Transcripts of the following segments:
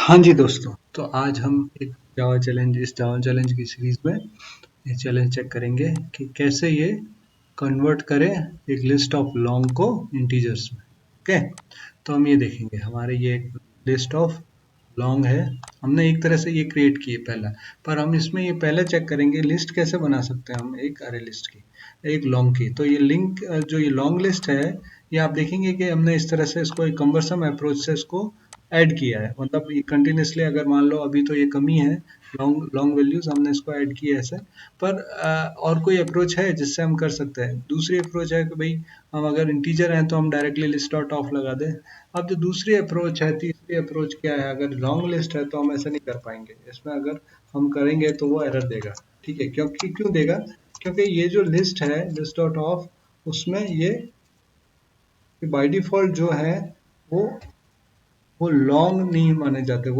हाँ जी दोस्तों, तो आज हम एक जावा चैलेंज की सीरीज में ये चैलेंज चेक करेंगे कि कैसे ये कन्वर्ट करें एक लिस्ट ऑफ लॉन्ग को इंटीजर्स में। ओके, तो हम ये देखेंगे हमारे ये एक लिस्ट ऑफ लॉन्ग है। हमने एक तरह से ये क्रिएट की है पहला, पर हम इसमें ये पहले चेक करेंगे लिस्ट कैसे बना सकते हैं हम एक अरे लिस्ट की, एक लॉन्ग की। तो ये लिंक जो ये लॉन्ग लिस्ट है, ये आप देखेंगे कि हमने इस तरह से इसको एक कम्बरसम अप्रोच से इसको ऐड किया है। मतलब ये कंटिन्यूसली, अगर मान लो अभी तो ये कमी है, लॉन्ग लॉन्ग वैल्यूज हमने इसको ऐड किया है ऐसे। पर और कोई अप्रोच है जिससे हम कर सकते हैं? दूसरी अप्रोच है कि भाई हम अगर इंटीजर हैं तो हम डायरेक्टली लिस्ट डॉट ऑफ लगा दें। अब जो दूसरी अप्रोच है, तीसरी अप्रोच क्या है, अगर लॉन्ग लिस्ट है तो हम ऐसा नहीं कर पाएंगे। इसमें अगर हम करेंगे तो वो एरर देगा। ठीक है, क्योंकि क्यों देगा? क्योंकि ये जो लिस्ट है लिस्ट डॉट ऑफ, उसमें ये बाय डिफॉल्ट जो है वो वो लॉन्ग नहीं माने जाते,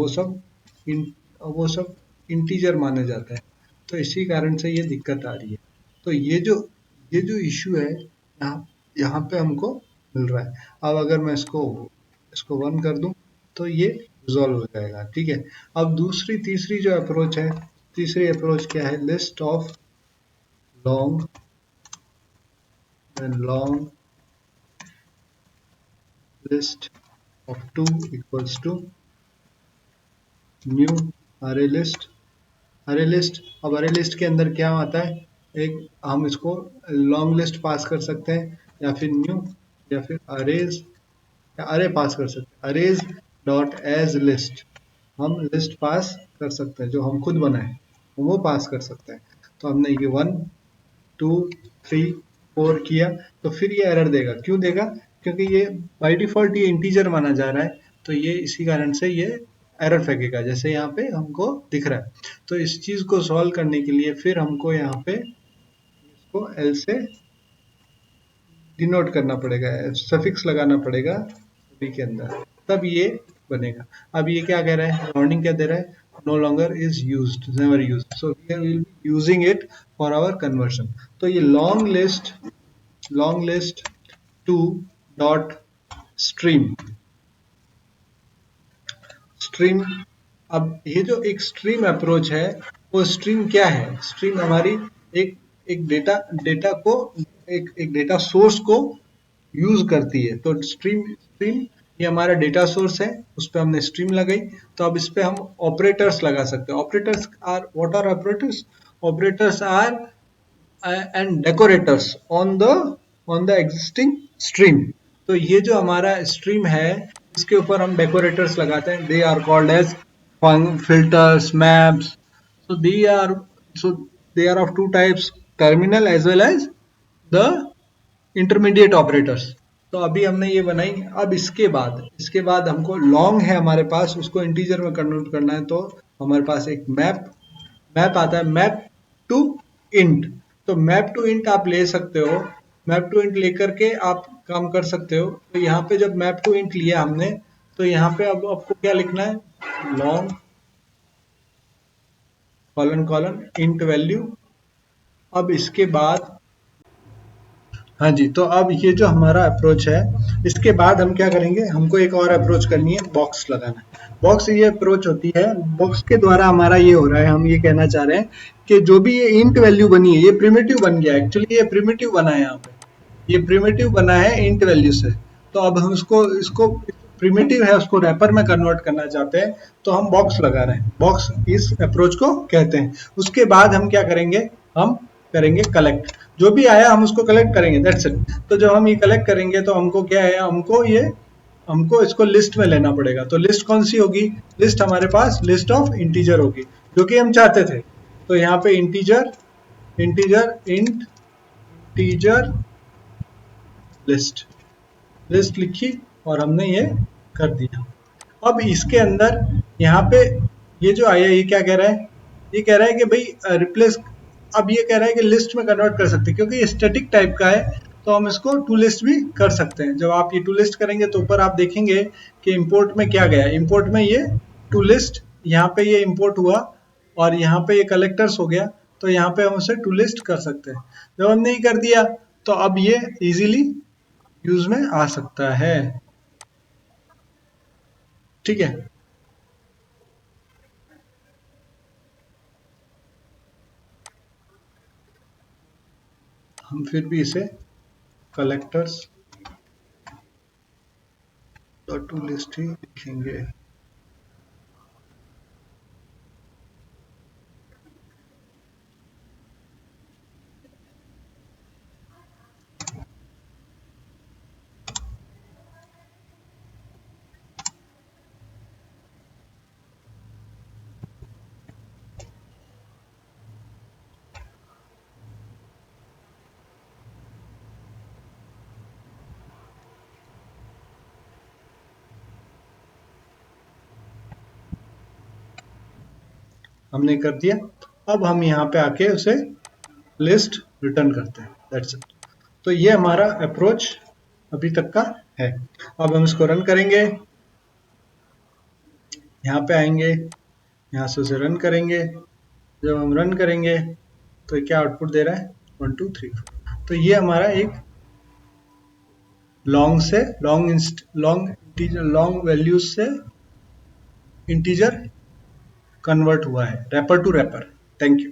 इन, वो सब इंटीजर माने जाते हैं। तो इसी कारण से ये दिक्कत आ रही है। तो ये जो इश्यू है यहाँ यहाँ पे हमको मिल रहा है। अब अगर मैं इसको इसको वन कर दूं तो ये रिजॉल्व हो जाएगा। ठीक है, अब दूसरी तीसरी जो अप्रोच है, तीसरी अप्रोच क्या है? List of long and long list of to equals to new array list. Array list, अब अरे लिस्ट के अंदर क्या आता है? एक हम इसको लॉन्ग लिस्ट पास कर सकते हैं, या फिर न्यू, या फिर अरेज, या अरे पास कर सकते हैं। अरेज डॉट एज लिस्ट हम लिस्ट पास कर सकते हैं, जो हम खुद बनाए वो पास कर सकते हैं। तो हमने ये 1 2 3 4 किया, तो फिर ये एरर देगा। क्यों देगा? क्योंकि ये बाय डिफॉल्ट ये इंटीजर माना जा रहा है। तो ये इसी कारण से ये एरर फेंकेगा, जैसे यहाँ पे हमको दिख रहा है। तो इस चीज को सॉल्व करने के लिए फिर हमको यहाँ पे इसको एल से डिनोट करना पड़ेगा, सफिक्स लगाना पड़ेगा सभी के अंदर, तब ये बनेगा। अब ये क्या कह रहा है? वार्निंग क्या दे रहा है? No longer is used, never used, so we will be using it for our conversion. तो ये long list to dot stream stream. अब ये जो एक स्ट्रीम अप्रोच है, वो स्ट्रीम क्या है? स्ट्रीम हमारी एक एक डेटा डेटा को एक डेटा सोर्स को यूज करती है। तो स्ट्रीम स्ट्रीम ये हमारा डेटा सोर्स है, उस पर हमने स्ट्रीम लगाई। तो अब इस पे हम ऑपरेटर्स लगा सकते हैं। Operators are, what are operators? Operators are and decorators on the existing stream. तो ये जो हमारा स्ट्रीम है, इसके ऊपर हम डेकोरेटर्स लगाते हैं। They are called as filters, maps. so they are so they are of two types, terminal as well as the intermediate operators। तो अभी हमने ये बनाई। अब इसके बाद हमको लॉन्ग है हमारे पास, उसको इंटीजर में कन्वर्ट करना है। तो हमारे पास एक मैप मैप आता है, मैप टू इंट। तो मैप टू इंट आप ले सकते हो, मैप टू इंट लेकर के आप काम कर सकते हो। तो यहाँ पे जब मैप टू इंट लिया हमने, तो यहाँ पे अब आपको क्या लिखना है? Long colon colon int value. अब इसके बाद, हाँ जी, तो अब ये जो हमारा अप्रोच है, इसके बाद हम क्या करेंगे? हमको एक और अप्रोच करनी है, बॉक्स लगाना है। बॉक्स ये अप्रोच होती है, बॉक्स के द्वारा हमारा ये हो रहा है, हम ये कहना चाह रहे हैं कि जो भी ये इंट वैल्यू बनी है, ये प्रिमिटिव बन गया। एक्चुअली ये प्रिमिटिव बना है, यहाँ पे ये प्रिमिटिव बना है इंट वैल्यू से। तो अब हम इसको इसको प्रिमिटिव है उसको रैपर में कन्वर्ट करना चाहते हैं, तो हम बॉक्स लगा रहे हैं। बॉक्स इस अप्रोच को कहते हैं। उसके बाद हम क्या करेंगे? हम करेंगे कलेक्ट। जो भी आया हम उसको कलेक्ट करेंगे, दैट्स इट। तो जब हम ये कलेक्ट करेंगे तो हमको क्या है? हमको इसको लिस्ट में लेना पड़ेगा। तो लिस्ट कौन सी होगी? लिस्ट हमारे पास लिस्ट ऑफ इंटीजर होगी, जो कि हम चाहते थे। तो यहाँ पे integer integer int integer list list लिखी और हमने ये कर दिया। अब इसके अंदर यहाँ पे ये जो आया, ये क्या कह रहा है? ये कह रहा है कि भाई रिप्लेस। अब ये कह रहा है कि लिस्ट में कन्वर्ट कर सकते हैं, क्योंकि ये स्टैटिक टाइप का है। तो हम इसको टू लिस्ट भी कर सकते हैं। जब आप ये टू लिस्ट करेंगे तो ऊपर आप देखेंगे कि इंपोर्ट में क्या गया। इंपोर्ट में ये टू लिस्ट, यहाँ पे ये इंपोर्ट हुआ, और यहाँ पे ये कलेक्टर्स हो गया। तो यहाँ पे हम उसे टू लिस्ट कर सकते हैं। जब हमने ये कर दिया, तो अब ये इजीली यूज में आ सकता है। ठीक है, हम फिर भी इसे कलेक्टर्स डॉट टू लिस्ट ही लिखेंगे। हमने कर दिया। अब हम यहाँ पे आके उसे लिस्ट रिटर्न करते हैं, दैट्स इट। तो ये हमारा अप्रोच अभी तक का है। अब हम इसको रन करेंगे, यहाँ पे आएंगे, यहाँ से उसे रन करेंगे। जब हम रन करेंगे तो क्या आउटपुट दे रहा है, 1 2 3 4। तो ये हमारा एक लॉन्ग से लॉन्ग वैल्यूज से इंटीजर कन्वर्ट हुआ है, wrapper to wrapper. Thank you.